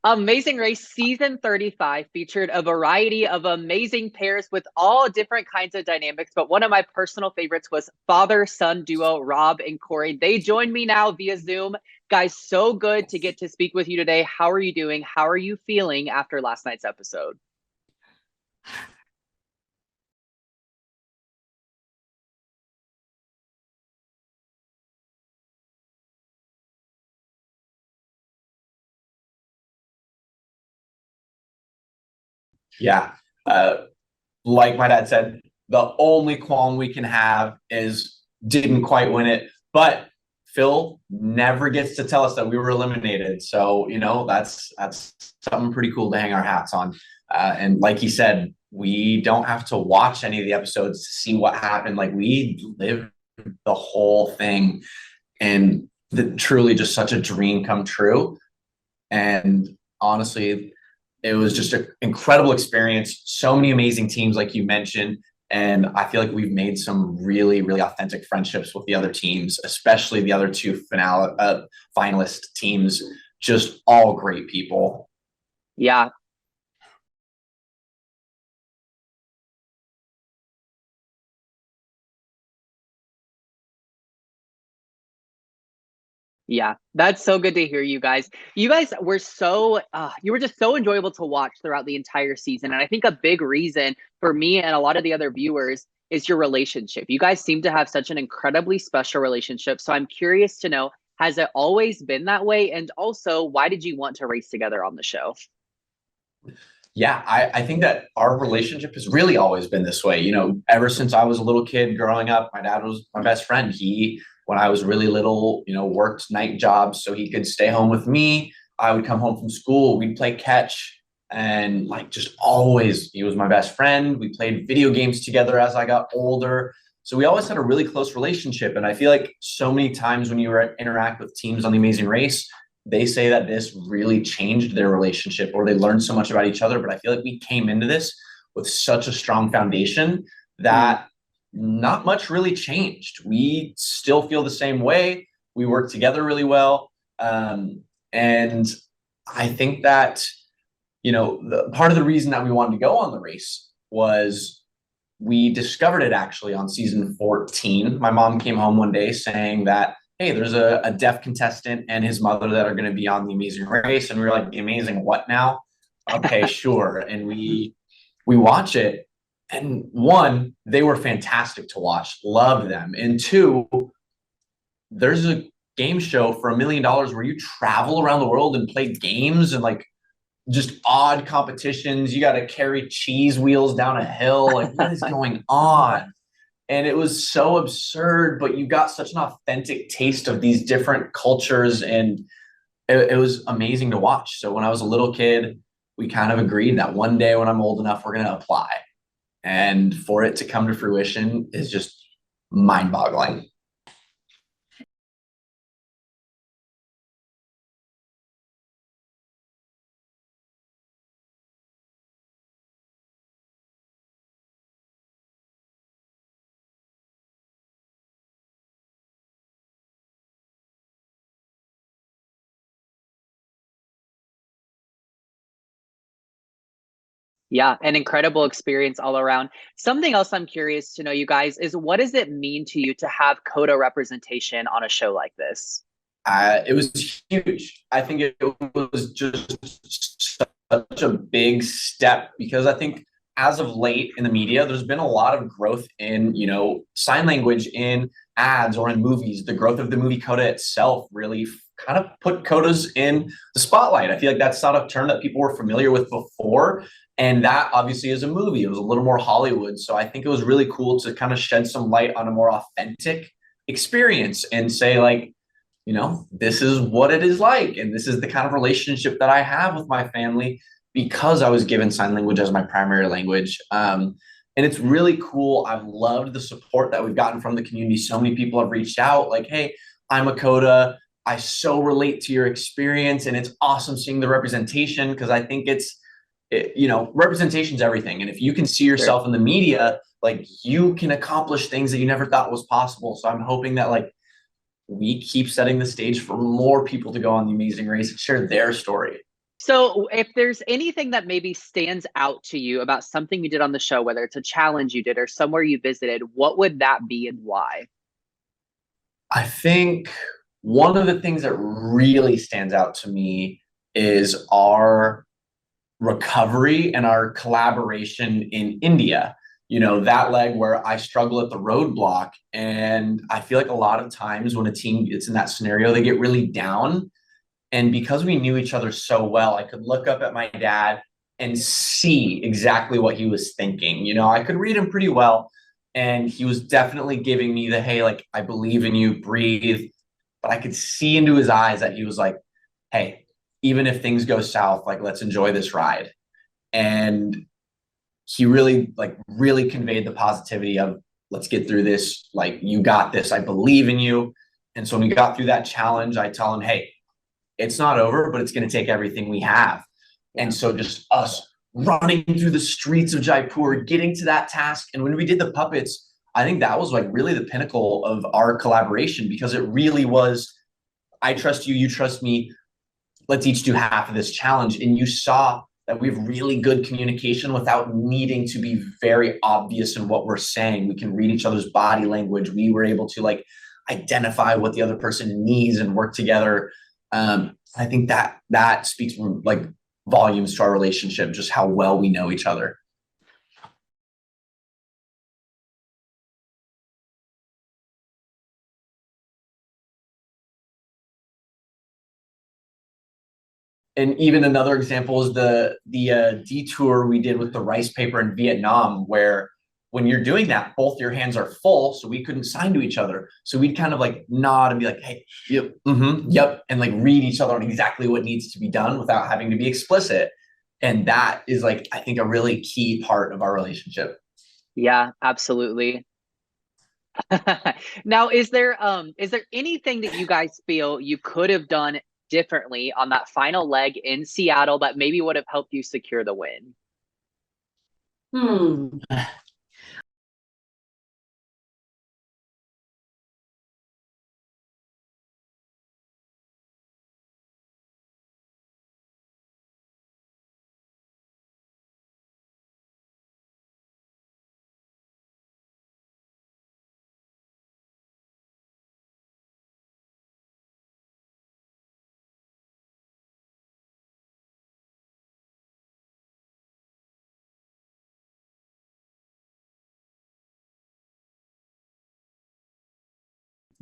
Amazing Race season 35 featured a variety of amazing pairs with all different kinds of dynamics. But one of my personal favorites was father son duo Rob and Corey. They join me now via Zoom. Guys, so good to get to speak with you today. How are you doing? How are you feeling after last night's episode? Yeah. Uh, like my dad said, the only qualm we can have is didn't quite win it. But Phil never gets to tell us that we were eliminated. So, that's something pretty cool to hang our hats on. And like he said, we don't have to watch any of the episodes to see what happened. Like we lived the whole thing and truly just such a dream come true. And honestly, it was just an incredible experience. So many amazing teams, like you mentioned. And I feel like we've made some really, really authentic friendships with the other teams, especially the other two finalist teams. Just all great people. Yeah, yeah, that's so good to hear you guys. You guys were you were just so enjoyable to watch throughout the entire season. And I think a big reason for me and a lot of the other viewers is your relationship. You guys seem to have such an incredibly special relationship. So I'm curious to know, has it always been that way? And also, why did you want to race together on the show? Yeah, I think that our relationship has really always been this way. Ever since I was a little kid growing up, my dad was my best friend. When I was really little, worked night jobs so he could stay home with me. I would come home from school, we'd play catch, and like just always, he was my best friend. We played video games together as I got older. So we always had a really close relationship. And I feel like so many times when interact with teams on The Amazing Race, they say that this really changed their relationship or they learned so much about each other. But I feel like we came into this with such a strong foundation Mm, that not much really changed. We still feel the same way. We work together really well. And I think that, part of the reason that we wanted to go on the race was we discovered it actually on season 14. My mom came home one day saying that, hey, there's a deaf contestant and his mother that are going to be on The Amazing Race. And we were like, the amazing what now? Okay, sure. And we watch it. And one, they were fantastic to watch. Loved them. And two, there's a game show for $1 million where you travel around the world and play games and like just odd competitions. You got to carry cheese wheels down a hill. Like, what is going on? And it was so absurd, but you got such an authentic taste of these different cultures, and it was amazing to watch. So when I was a little kid, we kind of agreed that one day when I'm old enough, we're going to apply. And for it to come to fruition is just mind boggling. yeah, an incredible experience all around. Something else I'm curious to know, you guys, is what does it mean to you to have CODA representation on a show like this? It was huge. I think it was just such a big step because I think as of late in the media, there's been a lot of growth in, sign language in ads or in movies. The growth of the movie Coda itself really kind of put Codas in the spotlight. I feel like that's not a term that people were familiar with before. And that obviously is a movie. It was a little more Hollywood. So I think it was really cool to kind of shed some light on a more authentic experience and say, like, this is what it is like. And this is the kind of relationship that I have with my family because I was given sign language as my primary language. And it's really cool. I've loved the support that we've gotten from the community. So many people have reached out like, hey, I'm a CODA. I so relate to your experience. And it's awesome seeing the representation because I think representation is everything. And if you can see Sure. yourself in the media, like you can accomplish things that you never thought was possible. So I'm hoping that like we keep setting the stage for more people to go on The Amazing Race and share their story. So, if there's anything that maybe stands out to you about something you did on the show, whether it's a challenge you did or somewhere you visited, what would that be and why? I think one of the things that really stands out to me is our recovery and our collaboration in India. You know, that leg where I struggle at the roadblock. And I feel like a lot of times when a team gets in that scenario, they get really down. And because we knew each other so well, I could look up at my dad and see exactly what he was thinking. You know, I could read him pretty well. And he was definitely giving me the, hey, like, I believe in you, breathe. But I could see into his eyes that he was like, hey, even if things go south, like, let's enjoy this ride. And he really conveyed the positivity of, let's get through this. Like, you got this. I believe in you. And so when we got through that challenge, I tell him, hey, it's not over, but it's going to take everything we have. And so just us running through the streets of Jaipur, getting to that task. And when we did the puppets, I think that was like really the pinnacle of our collaboration, because it really was, I trust you, you trust me. Let's each do half of this challenge. And you saw that we have really good communication without needing to be very obvious in what we're saying. We can read each other's body language. We were able to like identify what the other person needs and work together. I think that speaks like volumes to our relationship, just how well we know each other. And even another example is the detour we did with the rice paper in Vietnam, where when you're doing that, both your hands are full, so we couldn't sign to each other. So we'd kind of like nod and be like, hey, yep, yep, and like read each other on exactly what needs to be done without having to be explicit. And that is like, I think, a really key part of our relationship. Yeah, absolutely. Now, is there anything that you guys feel you could have done differently on that final leg in Seattle that maybe would have helped you secure the win? Hmm.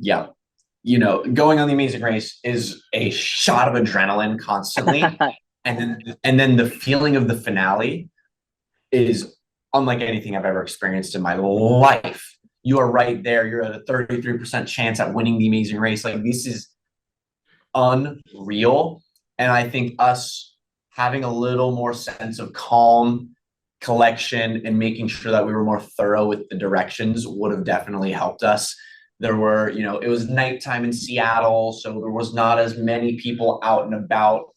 Yeah. You know, going on the Amazing Race is a shot of adrenaline constantly. And then the feeling of the finale is unlike anything I've ever experienced in my life. You are right there. You're at a 33% chance at winning the Amazing Race. Like, this is unreal. And I think us having a little more sense of calm, collection, and making sure that we were more thorough with the directions would have definitely helped us. There were, you know, it was nighttime in Seattle, so there was not as many people out and about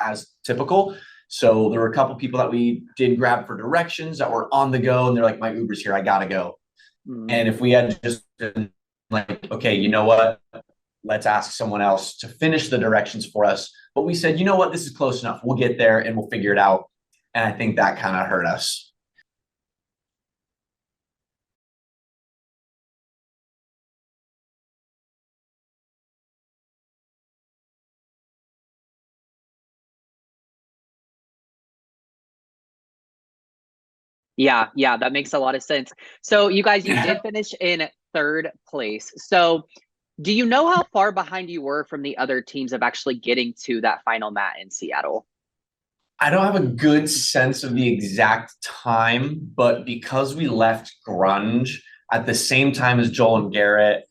as typical. So there were a couple people that we did grab for directions that were on the go, and they're like, my Uber's here, I gotta go. And if we had just been like, okay, you know what? Let's ask someone else to finish the directions for us. But we said, you know what? This is close enough. We'll get there and we'll figure it out. And I think that kind of hurt us. Yeah, yeah, that makes a lot of sense. So you guys, you did finish in third place. So do you know how far behind you were from the other teams of actually getting to that final mat in Seattle? I don't have a good sense of the exact time, but because we left Grunge at the same time as Joel and Garrett,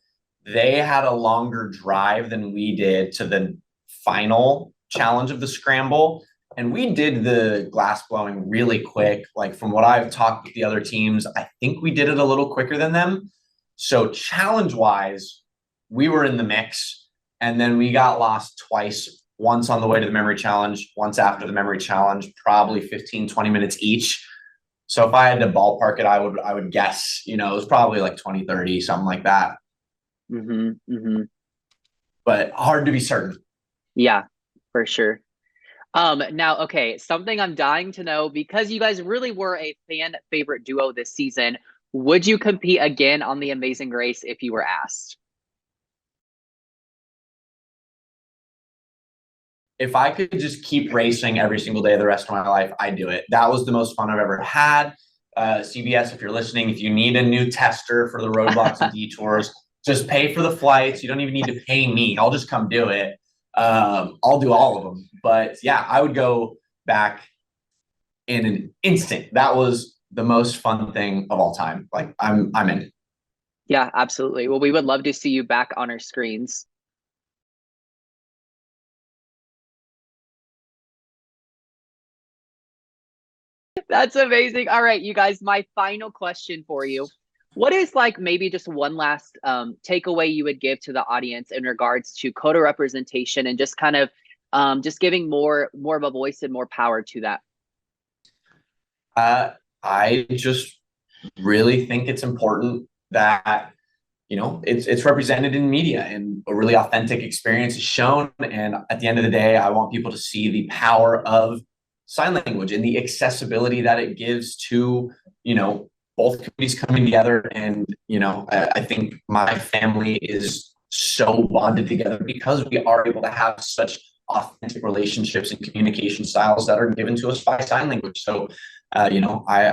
they had a longer drive than we did to the final challenge of the scramble. And we did the glass blowing really quick. Like, from what I've talked with the other teams, I think we did it a little quicker than them. So challenge wise, we were in the mix. And then we got lost twice, once on the way to the memory challenge, once after the memory challenge, probably 15, 20 minutes each. So if I had to ballpark it, I would guess, you know, it was probably like 20, 30, something like that. Mm-hmm, mm-hmm. But hard to be certain. Yeah, for sure. Now, okay, something I'm dying to know because you guys really were a fan favorite duo this season. Would you compete again on The Amazing Race if you were asked? If I could just keep racing every single day of the rest of my life, I'd do it. That was the most fun I've ever had. CBS, if you're listening, if you need a new tester for the roadblocks and detours, just pay for the flights. You don't even need to pay me. I'll just come do it. I'll do all of them. But yeah, I would go back in an instant. That was the most fun thing of all time. Like I'm in. Yeah, absolutely. Well, we would love to see you back on our screens. That's amazing. All right, you guys, my final question for you. What is like maybe just one last takeaway you would give to the audience in regards to CODA representation and just kind of just giving more of a voice and more power to that? I just really think it's important that it's represented in media and a really authentic experience is shown. And at the end of the day, I want people to see the power of sign language and the accessibility that it gives to both communities coming together. And I think my family is so bonded together because we are able to have such authentic relationships and communication styles that are given to us by sign language. So I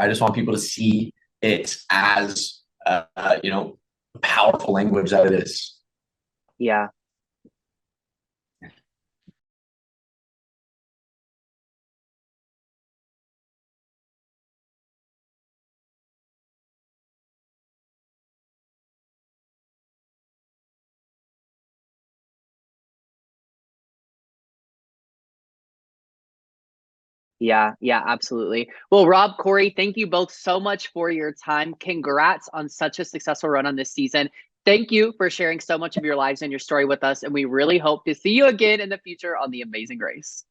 just want people to see it as powerful language that it is. Yeah. Yeah, yeah, absolutely. Well, Rob, Corey, thank you both so much for your time. Congrats on such a successful run on this season. Thank you for sharing so much of your lives and your story with us. And we really hope to see you again in the future on The Amazing Race.